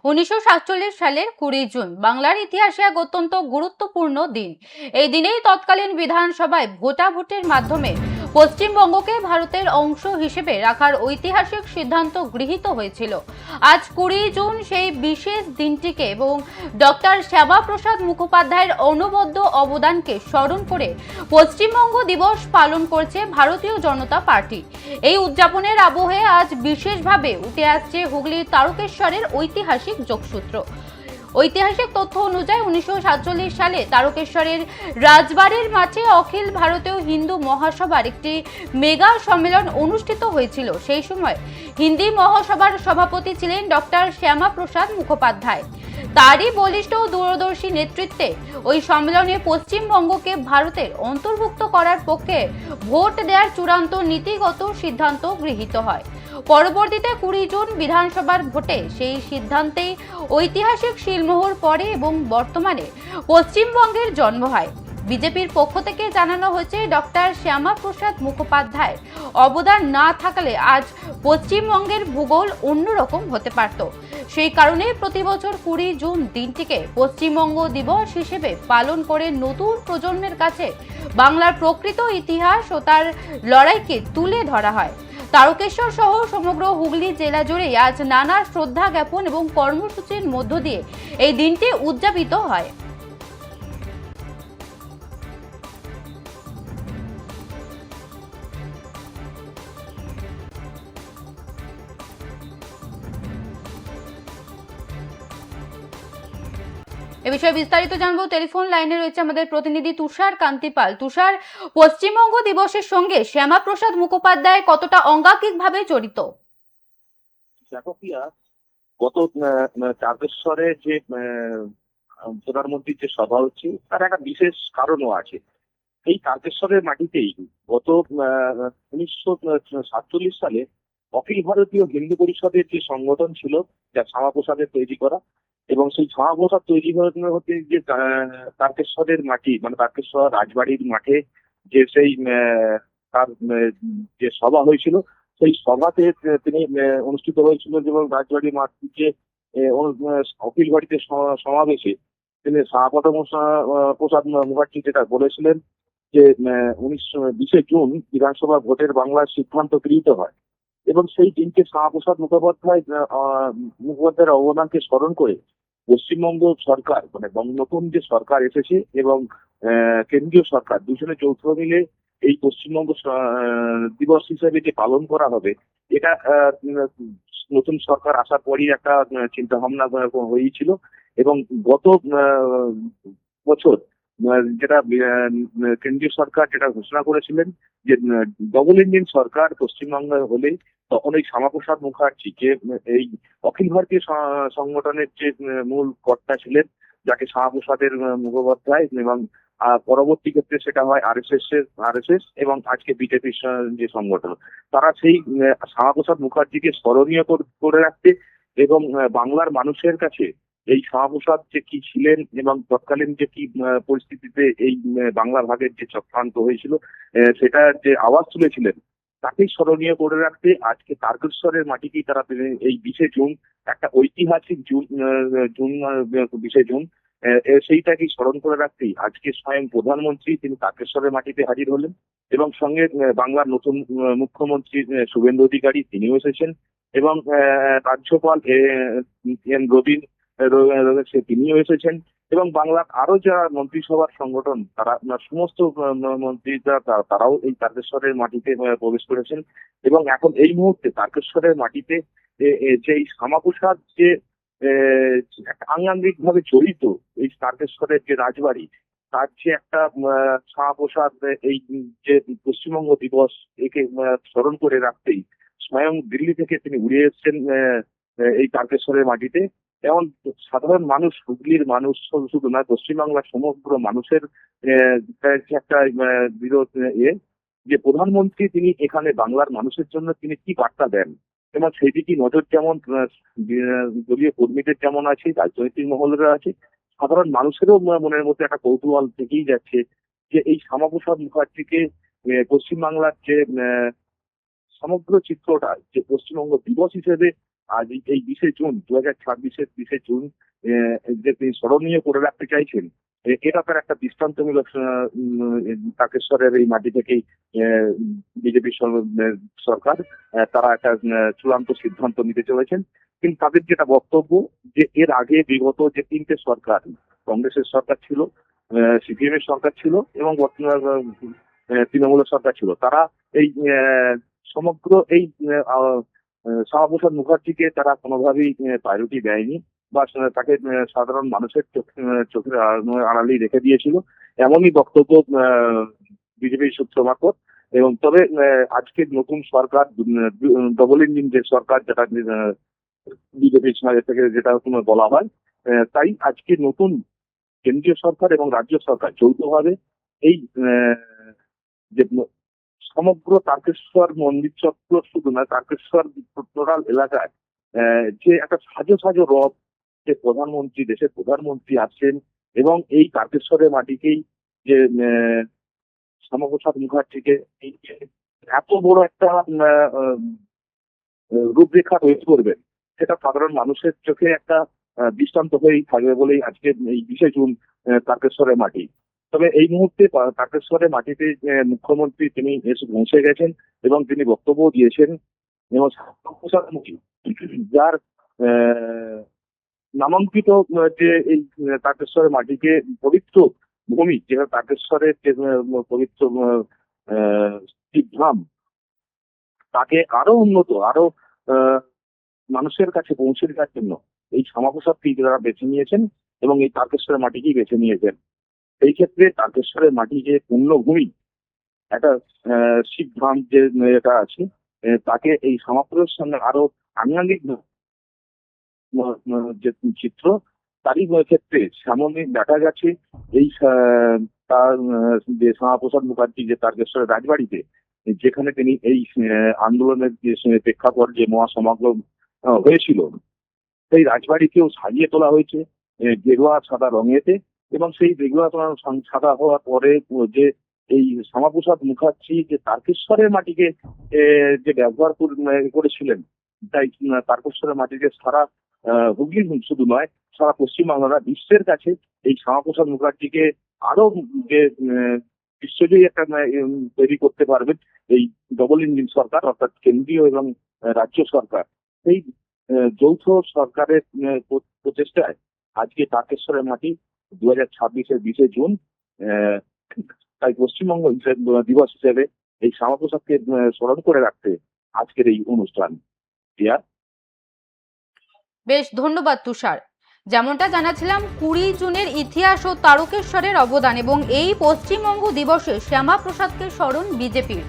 1947 সালের 20 জুন বাংলার ইতিহাসে এক অত্যন্ত গুরুত্বপূর্ণ দিন। এই দিনেই তৎকালীন বিধানসভায় ভোটাভুটির মাধ্যমে পশ্চিমবঙ্গকে ভারতের অংশ হিসেবে রাখার ঐতিহাসিক সিদ্ধান্ত গৃহীত হয়েছিল। আজ 20 জুন সেই বিশেষ দিনটিকে এবং ডক্টর শ্যামাপ্রসাদ মুখোপাধ্যায়ের অনবদ্য অবদানকে স্মরণ করে পশ্চিমবঙ্গ দিবস পালন করছে ভারতীয় জনতা পার্টি। এই উদযাপনের আবহে আজ বিশেষভাবে উঠে আসছে হুগলির তারকেশ্বরের ঐতিহাসিক যোগসূত্র। ঐতিহাসিক তথ্য অনুযায়ী 1947 সালে তারকেশ্বরের রাজবাড়ির মাঠে অখিল ভারতীয় হিন্দু মহাসভার একটি মেগা সম্মেলন অনুষ্ঠিত হয়েছিল। সেই সময় হিন্দি মহাসভার সভাপতি ছিলেন ডক্টর শ্যামাপ্রসাদ মুখোপাধ্যায়। তারই বলিষ্ঠ ও দূরদর্শী নেতৃত্বে ওই সম্মেলনে পশ্চিমবঙ্গকে ভারতের অন্তর্ভুক্ত করার পক্ষে ভোট দেওয়ার চূড়ান্ত নীতিগত সিদ্ধান্ত গৃহীত হয়। পরবর্তীতে 20 জুন বিধানসভার ভোটে সেই সিদ্ধান্তেই ঐতিহাসিক শিলমোহর পড়ে এবং বর্তমানে পশ্চিমবঙ্গের জন্ম হয়। বিজেপির পক্ষ থেকে জানানো হয়েছে, ডক্টর শ্যামাপ্রসাদ মুখোপাধ্যায়ের অবদান না থাকলে আজ পশ্চিমবঙ্গের ভূগোল অন্যরকম হতে পারত। সেই কারণে প্রতি বছর 20 জুন দিনটিকে পশ্চিমবঙ্গ দিবস হিসেবে পালন করে নতুন প্রজন্মের কাছে বাংলার প্রকৃত ইতিহাস ও তার লড়াইকে তুলে ধরা হয়। তারকেশ্বর সহ সমগ্র হুগলি জেলা জুড়ে আজ নানা শ্রদ্ধা জ্ঞাপন এবং কর্মসূচির মধ্য দিয়ে এই দিনটি উদযাপিত হয়। এ বিষয়ে বিস্তারিত জানবো, টেলিফোন লাইনে রয়েছে আমাদের প্রতিনিধি তুষার কান্তিপাল। তুষার, পশ্চিমবঙ্গ দিবসের সঙ্গে শ্যামাপ্রসাদ মুখোপাধ্যায় কতটা অঙ্গাঙ্গিকভাবে জড়িত? দেখো প্রিয়া, গত তারকেশ্বরে যে প্রধানমন্ত্রীর যে সভা হচ্ছে তার একটা বিশেষ কারণও আছে। এই তারকেশ্বরের মাটিতেই গত 1947 সালে অখিল ভারতীয় হিন্দু পরিষদের যে সংগঠন ছিল, যা শ্যামাপ্রসাদের তৈরি করা, এবং সেই শ্যামাপ্রসাদ তৈরি হতে যে তারকেশ্বরের মাটি মানে তারকেশ্বর রাজবাড়ির মাঠে যে সেই তার যে সভা হয়েছিল, সেই সভাতে তিনি অনুষ্ঠিত হয়েছিল এবং রাজবাড়ির মাঠ থেকে অখিল ভারতীয় সমাবেশে তিনি শ্যামাপদ প্রসাদ মুখার্জি যেটা বলেছিলেন যে 20 জুন বিধানসভা ভোটের বাংলার সিদ্ধান্ত গৃহীত হয়, এবং সেই দিনকে শ্যামাপ্রসাদ মুখোপাধ্যায়ের অবদানকে স্মরণ করে পশ্চিমবঙ্গ সরকার মানে নতুন যে সরকার এসেছে এবং কেন্দ্রীয় সরকার দুজনে যৌথ মিলে এই পশ্চিমবঙ্গ দিবস হিসেবে যে পালন করা হবে, এটা নতুন সরকার আসার পরই একটা চিন্তা ভাবনা হয়েছিল। এবং গত বছর যেটা কেন্দ্রীয় সরকার যেটা ঘোষণা করেছিলেন যে ডবল ইঞ্জিন সরকার পশ্চিমবঙ্গে হলে, তখন এই শ্যামাপ্রসাদ মুখার্জিকে এই অখিল ভারতীয় সংগঠনের যে মূল কর্তা ছিলেন, যাকে শ্যামাপ্রসাদের মুখোপাধ্যায়, এবং পরবর্তী ক্ষেত্রে সেটা হয় আরএসএস এবং আজকে বিজেপির যে সংগঠন, তারা সেই শ্যামাপ্রসাদ মুখার্জিকে স্মরণীয় করে রাখতে এবং বাংলার মানুষের কাছে এই শ্যামাপ্রসাদ যে কি ছিলেন এবং তৎকালীন যে কি পরিস্থিতিতে এই বাংলা ভাগের যে চক্রান্ত হয়েছিল সেটা যে আওয়াজ তুলেছিলেন, তাকেই স্মরণীয় করে রাখতে আজকে তারকেশ্বরের মাটিকেই তারা এই 20 জুন একটা ঐতিহাসিক জুন 20 জুন সেইটাকে স্মরণ করে রাখতেই আজকে স্বয়ং প্রধানমন্ত্রী তিনি তারকেশ্বরের মাটিতে হাজির হলেন, এবং সঙ্গে বাংলার নতুন মুখ্যমন্ত্রী শুভেন্দু অধিকারী তিনিও এসেছেন, এবং রাজ্যপাল এন রবীন্দ্র তিনিও এসেছেন, এবং বাংলার আরো যারা মন্ত্রিসভার সংগঠন তারা সমস্ত মন্ত্রীরা তারাও এই তারকেশ্বরের মাটিতে প্রবেশ করেছেন। এবং এখন এই মুহূর্তে তারকেশ্বরের মাটিতে যে এই শ্যামাপ্রসাদ যে আঙ্গাঙ্গিক ভাবে জড়িত এই তারকেশ্বরের যে রাজবাড়ি, তার যে একটা শ্যামাপ্রসাদ এই যে পশ্চিমবঙ্গ দিবস একে স্মরণ করে রাখতেই স্বয়ং দিল্লি থেকে তিনি উড়ে এসেছেন এই তারকেশ্বরের মাটিতে। যেমন সাধারণ মানুষ, হুগলির মানুষ শুধু নয়, পশ্চিমবাংলার সমগ্র মানুষের একটা বিরোধ যে প্রধানমন্ত্রী তিনি এখানে বাংলার মানুষের জন্য তিনি কি বার্তা দেন, এবং সেই দিকে নজর যেমন দলীয় কর্মীদের যেমন আছে, রাজনৈতিক মহলের আছে, সাধারণ মানুষেরও মনের মধ্যে একটা কৌতূহল থেকেই যাচ্ছে যে এই শ্যামাপ্রসাদ মুখার্জিকে পশ্চিমবাংলার যে সমগ্র চিত্রটা যে পশ্চিমবঙ্গ দিবস হিসেবে আজ এই 20শে জুন 2026-এর 20শে জুন যে তিনি স্মরণীয় করে রাখতে চাইছেন, এটা তার একটা দৃষ্টান্তমূলক তারকেশ্বরের এই মাটি থেকেই বিজেপি সরকার তারা একটা চূড়ান্ত সিদ্ধান্ত নিতে চলেছেন। কিন্তু তাদের যেটা বক্তব্য যে এর আগে বিগত যে 3টে সরকার, কংগ্রেসের সরকার ছিল, সিপিএম এর সরকার ছিল এবং বর্তমান তৃণমূলের সরকার ছিল, তারা এই সমগ্র এই শ্যামাপ্রসাদ মুখার্জিকে তারা কোনোভাবেই প্রায়োরিটি দেয়নি বা তাকে সাধারণ মানুষের চোখের আড়ালেই রেখে দিয়েছিল, এমনই বক্তব্য বিজেপির সূত্র মারফত। এবং তবে আজকের নতুন সরকার, ডবল ইঞ্জিন যে সরকার, যেটা বিজেপির থেকে যেটা বলা হয়, তাই আজকে নতুন কেন্দ্রীয় সরকার এবং রাজ্য সরকার যৌথভাবে এই যে সমগ্র তারকেশ্বর মন্দির চত্বর, শুধু না তারকেশ্বর টোটাল এলাকায় যে একটা সাজো সাজো রথ, যে প্রধানমন্ত্রী, দেশের প্রধানমন্ত্রী আসছেন এবং এই তারকেশ্বরের মাটিকেই যে শ্যামাপ্রসাদ মুখার্জিকে এত বড় একটা রূপরেখা তৈরি করবেন, সেটা সাধারণ মানুষের চোখে একটা দৃষ্টান্ত হয়েই থাকবে বলেই আজকে এই 20শে জুন তারকেশ্বরের মাটি। তবে এই মুহূর্তে তারকেশ্বরের মাটিতে মুখ্যমন্ত্রী তিনি এসে পৌঁছে গেছেন এবং তিনি বক্তব্য দিয়েছেন এবং শ্যামাপ্রসাদ মুখার্জি যার নামাঙ্কিত যে এই তারকেশ্বরের মাটিকে পবিত্র ভূমি, যেটা তারকেশ্বরের যে পবিত্র শিবধাম, তাকে আরো উন্নত, আরো মানুষের কাছে পৌঁছে দেওয়ার জন্য এই শ্যামাপ্রসাদকে যারা বেছে নিয়েছেন এবং এই তারকেশ্বরের মাটিকেই বেছে নিয়েছেন। এই ক্ষেত্রে তারকেশ্বরের মাটি যে পুণ্যভূমি, একটা শিবধাম যে এটা আছে, তাকে এই শ্যামাপ্রসাদের সঙ্গে আরো আনুষঙ্গিক যে চিত্র, তারই ক্ষেত্রে সামনে দেখা গেছে এই তার যে শ্যামাপ্রসাদ মুখার্জি যে তারকেশ্বরের রাজবাড়িতে, যেখানে তিনি এই আন্দোলনের যে প্রেক্ষাপট, যে মহাসমাগম হয়েছিল, সেই রাজবাড়িকেও সাজিয়ে তোলা হয়েছে গেরুয়া সাদা রঙেতে। এবং সেই গেরুয়া সাদা হওয়ার পরে যে এই শ্যামাপ্রসাদ মুখার্জি যে তারকেশ্বরের মাটিকে যে ব্যবহার করেছিলেন, তাই তারকেশ্বরের মাটিকে সারা হুগলি শুধু নয়, সারা পশ্চিমবাংলা, বিশ্বের কাছে এই শ্যামাপ্রসাদ মুখার্জিকে আরো যে বিশ্বজয়ী একটা তৈরি করতে পারবেন এই ডবল ইঞ্জিন সরকার, অর্থাৎ কেন্দ্রীয় এবং রাজ্য সরকার। এই যৌথ সরকারের প্রচেষ্টায় আজকে তারকেশ্বরের মাটি 2026-এর 20শে জুন, তাই পশ্চিমবঙ্গ দিবস হিসেবে এই শ্যামাপ্রসাদকে স্মরণ করে রাখতে আজকের এই অনুষ্ঠান। বেশ, ধন্যবাদ তুষার। যেমনটা জানাছিলাম, 20 জুনের ইতিহাস ও তারকেশ্বরের অবদান এবং এই পশ্চিমবঙ্গ দিবসে শ্যামাপ্রসাদকে স্মরণ বিজেপির।